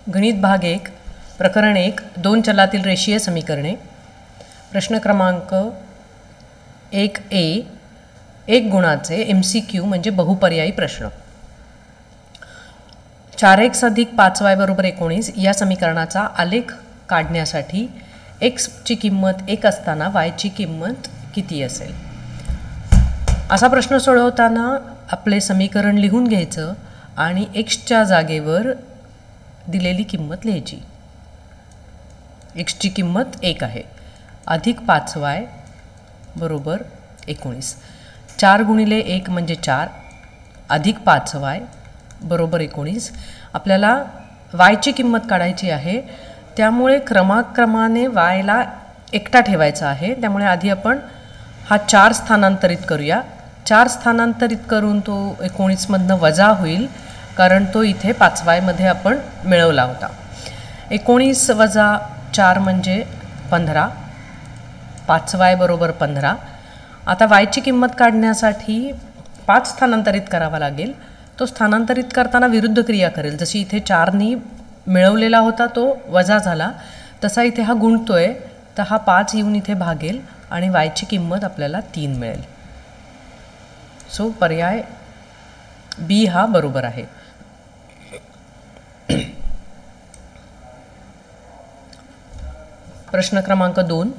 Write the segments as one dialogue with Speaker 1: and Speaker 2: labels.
Speaker 1: गणित भाग 1 प्रकरण 1 दोन चलातील रेषीय समीकरणे। प्रश्न क्रमांक 1A 1 गुणाचे MCQ म्हणजे बहुपर्यायी प्रश्न। 4x + 5y = 19 या समीकरणाचा आलेख काढण्यासाठी x ची किंमत 1 असताना y ची किंमत किती असेल। असा प्रश्न सोडवताना आपले समीकरण लिहून घ्यायचं आणि x च्या जागेवर दिलेली किंमत लिहायची। x ची किंमत 1 आहे अधिक 5y बरोबर 19। 4 गुणिले 1 म्हणजे 4 अधिक 5y बरोबर 19। आपल्याला y ची किंमत काढायची आहे, त्यामुळे क्रमाक्रमाने y ला एकटा ठेवायचा आहे। त्यामुळे आधी आपण हा 4 स्थानांतरित करूया। 4 स्थानांतरित करून तो 19 मधनं वजा होईल, कारण तो इथे 5y मध्ये आपण मिळवला होता। 19 वजा 4 म्हणजे 15, 5y बरोबर 15। आता y ची किंमत काढण्यासाठी 5 स्थानांतरित करावा लागेल। तो स्थानांतरित करताना विरुद्ध क्रिया करेल। जशी इथे 4 नी मिळवलेला होता तो वजा झाला, तसा इथे हा गुणतोय, तर हा 5 येऊन इथे भागेल आणि y ची किंमत आपल्याला 3 मिळेल। सो पर्याय B हा बरोबर आहे। प्रश्न क्रमांक 2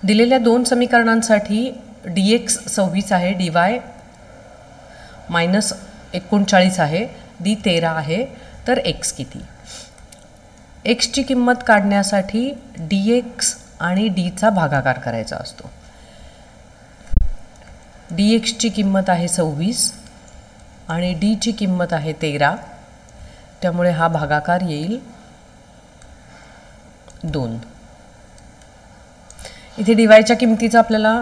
Speaker 1: दिलेल्या दोन समीकरणांसाठी dx 26 आहे, dy -39 आहे, d 13 आहे, तर x किती। x ची किंमत काढण्यासाठी dx आणि d चा भागाकार करायचा असतो। dx ची किंमत आहे 26 आणि d ची किंमत आहे 13, त्यामुळे हा भागाकार येईल 2। इथे dy च्या किमतीचं आपल्याला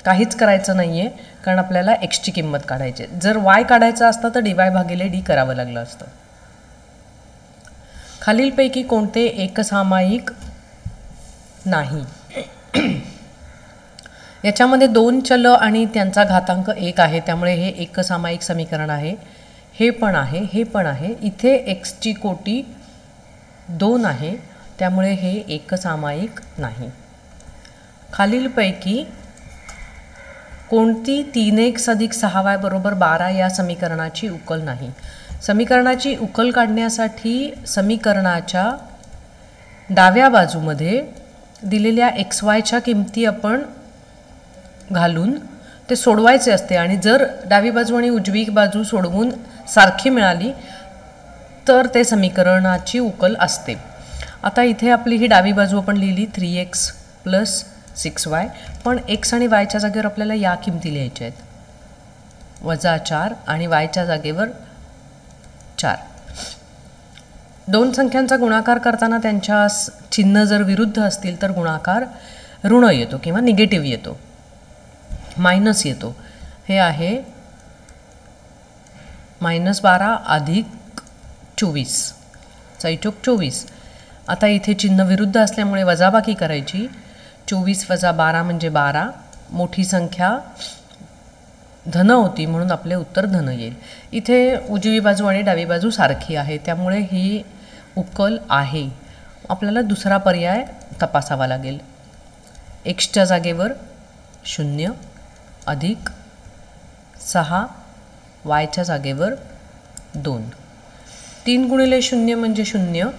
Speaker 1: काहीच करायचं नाहीये, कारण आपल्याला x ची किंमत काढायची आहे। जर y काढायचा असता तर dy भागिले d करावं लागलं असतं। खालीलपैकी कोणते एकसामायिक नाही। याच्यामध्ये दोन चल आणि त्यांचा घातांक 1 आहे, त्यामुळे हे एकसामायिक समीकरण आहे। हे पण आहे, हे पण आहे। इथे x ची कोटी 2 आहे, त्यामुळे हे एकसामायिक नाही। खालीलपैकी कोणती 3x + 6y = 12 या समीकरणाची उकल नाही। समीकरणाची उकल काढण्यासाठी समीकरणाच्या डाव्या बाजूमध्ये दिलेल्या xy च्या किमती आपण घालून ते सोडवायचे असते, आणि जर डावी बाजू आणि उजवी बाजू सोडवून सारखी मिळाली तर ते समीकरणाची उकल असते। आता इथे आपली ही डावी बाजू आपण लिहिली 3x + 6y, पण x आणि y च्या जागेवर आपल्याला या किमती लिहायच्या आहेत, -4 आणि y च्या जागेवर 4। दोन संख्यांचा गुणाकार करताना त्यांच्या चिन्ह जर विरुद्ध असतील तर गुणाकार ऋण येतो किंवा निगेटिव्ह येतो, मायनस येतो। हे आहे -12 अधिक 24, चौक 24। आता इथे चिन्ह विरुद्ध असल्यामुळे वजाबाकी करायची। 24 + 12 म्हणजे 12, मोठी संख्या धन होती म्हणून आपले उत्तर धन येईल। इथे उजवी बाजू आणि डावी बाजू सारखी आहे, त्यामुळे ही उकल आहे। आपल्याला दुसरा पर्याय तपासावा लागेल। x च्या जागेवर 0 अधिक 6, y च्या जागेवर 2। 3 गुणिले 0 म्हणजे 0,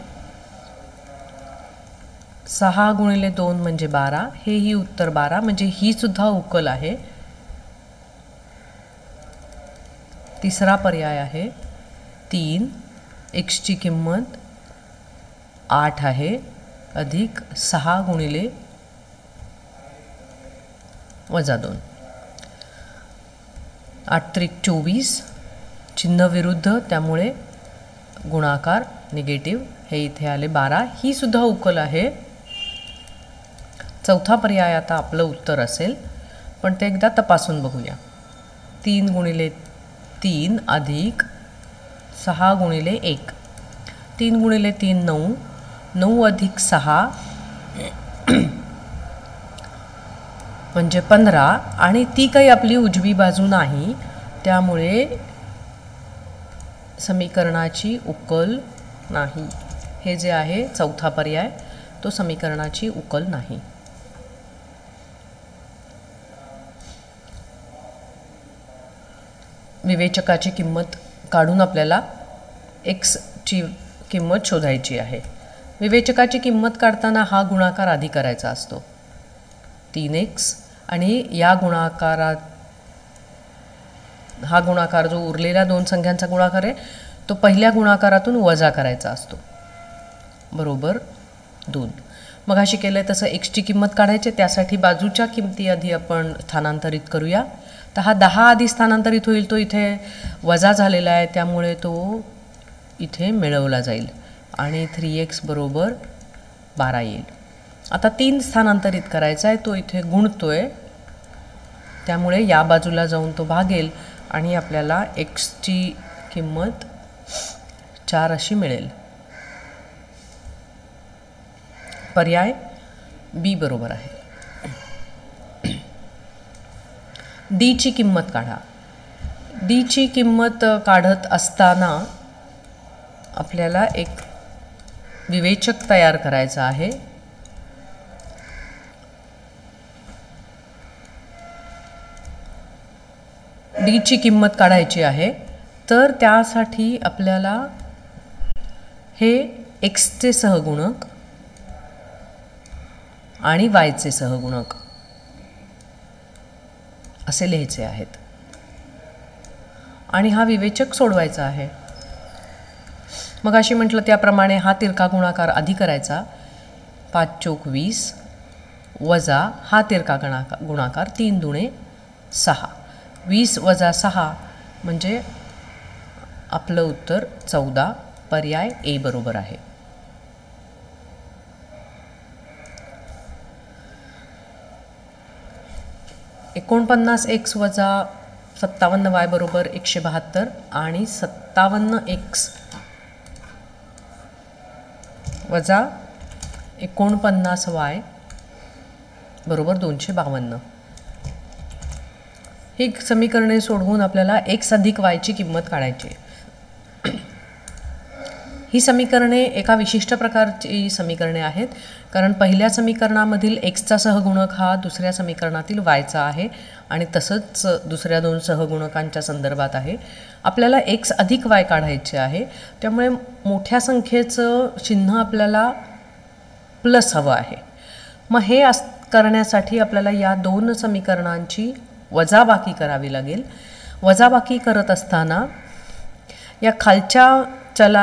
Speaker 1: 6 गुणिले 2 म्हणजे 12, हेही उत्तर 12, म्हणजे ही सुद्धा उकल आहे। तिसरा पर्याय आहे 3, x ची किंमत 8 आहे अधिक 6 गुणिले -2, 8 त्रिक 24, चिन्ह विरुद्ध त्यामुळे गुणाकार निगेटिव्ह, हे इथे आले 12, ही सुद्धा उकल आहे। चौथा पर्याय आता आपलं उत्तर असेल, पण ते एकदा तपासून बघूया। 3 गुणिले 3 अधिक 6 गुणिले 1, 3 गुणिले 3 9, 9 अधिक 6 म्हणजे 15, आणि ती काही आपली उजवी बाजू नाही, त्यामुळे समीकरणाची उकल नाही. हे जे आहे चौथा पर्याय तो समीकरणाची उकल नाही. विवेचकाची किंमत काढून आपल्याला एक्सची किंमत शोधायची आहे. विवेचकाची किंमत काढताना हा गुणाकार आधी करायचा असतो 3x आणि या गुणाकारात हा गुणाकार जो उरलेल्या दोन संख्यांचा गुणाकार आहे तो पहिल्या गुणाकारातून वजा करायचा असतो बरोबर 2. मग अशी केलं तसं एक्सची किंमत काढायची. त्यासाठी बाजूच्या किमती आधी आपण स्थानांतरित करूया. तर हा 10 आधी स्थानांतरित होईल, तो इथे वजा झालेला आहे त्यामुळे तो इथे मिळवला जाईल आणि 3x बरोबर 12 येईल. आता 3 स्थानांतरित करायचा आहे, तो इथे गुणतोय त्यामुळे या बाजूला जाऊन तो भागेल आणि आपल्याला एक्सची किंमत 4 अशी मिळेल. पर्याय बी बरोबर आहे. डीची किंमत काढा. डीची किंमत काढत असताना आपल्याला एक विवेचक तयार करायचा आहे. डीची किंमत काढायची आहे तर त्यासाठी आपल्याला हे एक्सचे सहगुणक आणि वायचे सहगुणक असे लिहायचे आहेत आणि हा विवेचक सोडवायचा आहे. मग अशी म्हटलं त्याप्रमाणे हा तिरका गुणाकार आधी करायचा 5 चोक 20 वजा हा तिरका गुणाकार 3 दुणे 6. 20 वजा 6 म्हणजे आपलं उत्तर 14. पर्याय ए बरोबर आहे. $49 वजा 57y बरोबर 172 आणि 57x वजा 49y बरोबर 252. ही समीकरणे सोडवून आपल्याला x अधिक yची किंमत काढायची आहे. ही समीकरणे एका विशिष्ट प्रकारची समीकरणे आहेत कारण पहिल्या समीकरणामधील एक्सचा सहगुणक हा दुसऱ्या समीकरणातील वायचा आहे आणि तसंच दुसऱ्या दोन सहगुणकांच्या संदर्भात आहे. आपल्याला एक्स अधिक वाय काढायचे आहे त्यामुळे मोठ्या संख्येचं चिन्ह आपल्याला प्लस हवं आहे. मग हे करण्यासाठी आपल्याला या दोन समीकरणांची वजाबाकी करावी लागेल. वजाबाकी करत असताना या खालच्या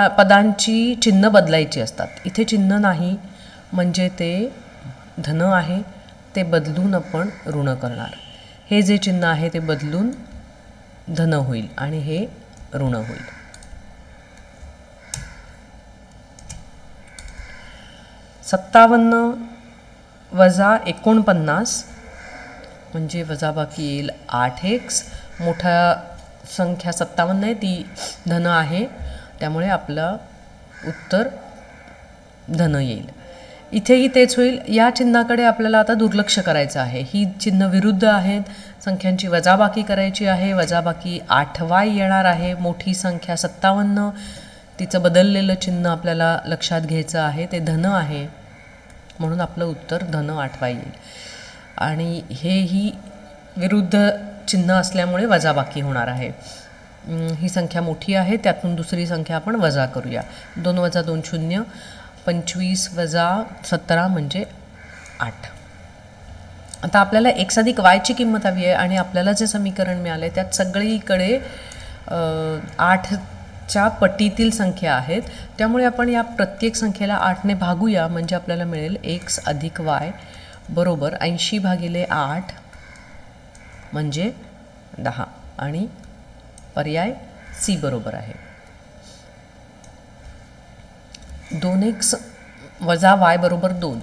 Speaker 1: पदांची चिन्ह बदलायची असतात. इथे चिन्ह नाही म्हणजे ते धन आहे, ते बदलून आपण ऋण करणार. हे जे चिन्ह आहे ते बदलून धन होईल आणि हे ऋण होईल. $57 वजा 49 म्हणजे वजाबाकी येईल 8x. मोठा संख्या 57 आहे ती धन आहे त्यामुळे आपलं उत्तर धन येईल. इथेही तेच होईल. या चिन्हाकडे आपल्याला आता दुर्लक्ष करायचं आहे. ही चिन्ह विरुद्ध आहेत. संख्यांची वजाबाकी करायची आहे. वजाबाकी 8y येणार आहे. मोठी संख्या 57 तिचं बदललेलं चिन्ह आपल्याला लक्षात घ्यायचं आहे. ते धन आहे म्हणून आपलं उत्तर धन 8y येईल. आणि हेही विरुद्ध चिन्ह असल्यामुळे वजाबाकी होणार आहे. ही संख्या मोठी आहे त्यातून दुसरी संख्या आपण वजा करूया. 2 वजा 2 0. 25 वजा 17 म्हणजे 8. आता आपल्याला x अधिक yची किंमत हवी आहे आणि आपल्याला जे समीकरण मिळाले त्यात सगळीकडे 8च्या पटीतील संख्या आहेत. त्यामुळे आपण या प्रत्येक संख्येला 8ने भागूया म्हणजे आपल्याला मिळेल x अधिक y बरोबर 80 भागिले 8 म्हणजे 10 आणि पर्याय सी बरोबर आहे. 2x वजा y बरोबर 2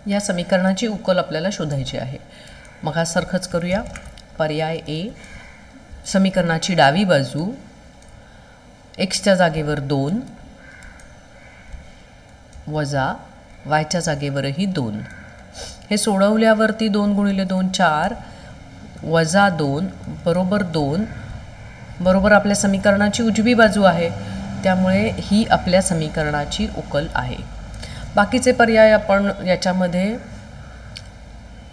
Speaker 1: या समीकरणाची उकल आपल्याला शोधायची आहे. मग हा सारखंच करूया. पर्याय ए. समीकरणाची डावी बाजू एक्सच्या जागेवर 2 वजा वायच्या जागेवरही 2. हे सोडवल्यावरती 2 गुणिले 2 4 वजा 2 बरोबर 2 बरोबर आपल्या समीकरणाची उजवी बाजू आहे. त्यामुळे ही आपल्या समीकरणाची उकल आहे. बाकीचे पर्याय आपण याच्यामध्ये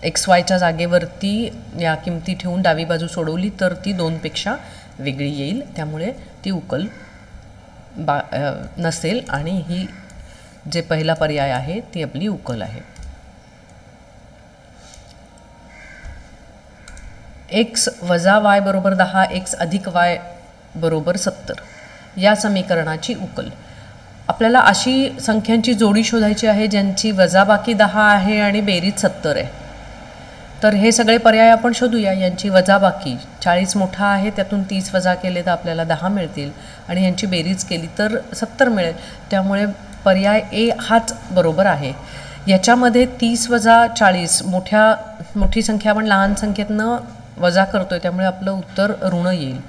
Speaker 1: एक्स वायच्या जागेवरती या किमती ठेवून डावी बाजू सोडवली तर ती 2पेक्षा वेगळी येईल, त्यामुळे ती उकल नसेल आणि ही जे पहिला पर्याय आहे ती आपली उकल आहे. एक्स वजा वाय बरोबर 10, एक्स अधिक वाय बरोबर 70 या समीकरणाची उकल. आपल्याला अशी संख्यांची जोडी शोधायची आहे ज्यांची वजाबाकी 10 आहे आणि बेरीज 70 आहे. तर हे सगळे पर्याय आपण शोधूया. यांची वजाबाकी 40 मोठा आहे, त्यातून 30 वजा केले तर आपल्याला 10 मिळतील आणि यांची बेरीज केली तर 70 मिळेल. त्यामुळे पर्याय ए हाच बरोबर आहे. याच्यामध्ये 30 वजा 40 मोठी संख्या आपण लहान संख्येतनं वजा करतोय, त्यामुळे आपलं उत्तर ऋण येईल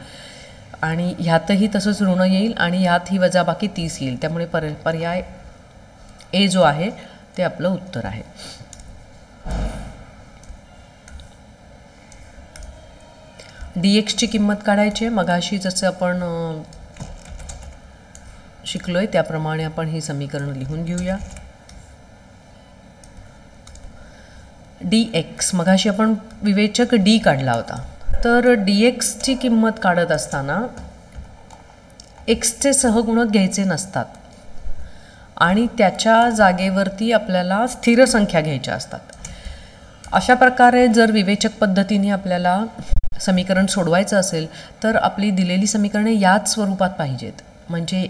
Speaker 1: आणि ह्यातही तसंच ऋण येईल आणि ह्यात ही वजाबाकी 30 येईल. त्यामुळे पर्याय ए जो आहे ते आपलं उत्तर आहे. dxची किंमत काढायची आहे. मगाशी जसं आपण शिकलोय त्याप्रमाणे आपण ही समीकरण लिहून घेऊया. dx मगाशी आपण विवेचक d काढला होता, तर dxची किंमत काढत असताना xचे सहगुणक घ्यायचे नसतात आणि त्याच्या जागेवरती आपल्याला स्थिर संख्या घ्यायच्या असतात. अशा प्रकारे जर विवेचक पद्धतीने आपल्याला समीकरण सोडवायचं असेल तर आपली दिलेली समीकरणे याच स्वरूपात पाहिजेत. म्हणजे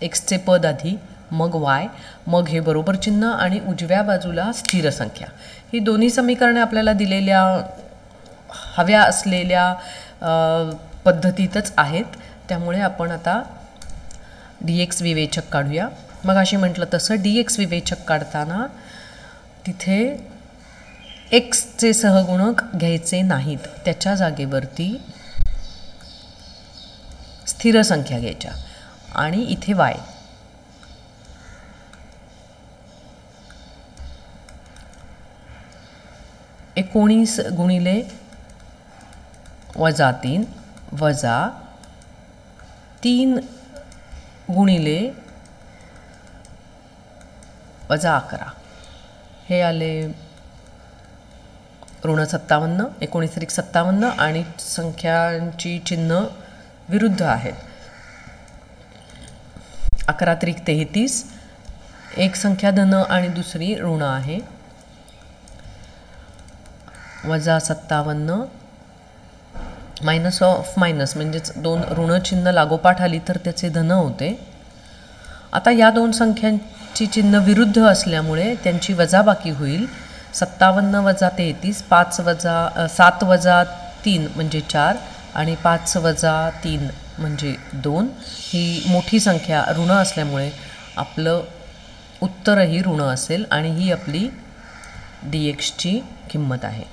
Speaker 1: एक्सचे पद आधी, मग वाय, मग हे बरोबर चिन्ह आणि उजव्या बाजूला स्थिर संख्या. ही दोन्ही समीकरणे आपल्याला दिलेल्या हव्या असलेल्या पद्धतीतच आहेत. त्यामुळे आपण आता dx विवेचक काढूया. मग अशी म्हटलं तसं dx विवेचक काढताना तिथे एक्सचे सहगुणक घ्यायचे नाहीत, त्याच्या जागेवरती स्थिर संख्या घ्यायच्या आणि इथे वाय. एकोणीस गुणिले वजा 3 वजा 3 गुणिले वजा 11 हे आले ऋण 57. 19 57 आणि संख्यांची चिन्ह विरुद्ध आहेत. 11 त्रिक 33, एक संख्या धन आणि दुसरी ऋण आहे. वजा 57 मायनस ऑफ मायनस म्हणजेच दोन ऋण चिन्ह लागोपाठ आली तर त्याचे धन होते. आता या दोन संख्यांची चिन्ह विरुद्ध असल्यामुळे त्यांची वजाबाकी होईल. 57 वजा 33, 7 वजा 3 म्हणजे 4 आणि 5 वजा 3 म्हणजे 2. ही मोठी संख्या ऋण असल्यामुळे आपलं उत्तरही ऋण असेल आणि ही आपली dxची किंमत आहे.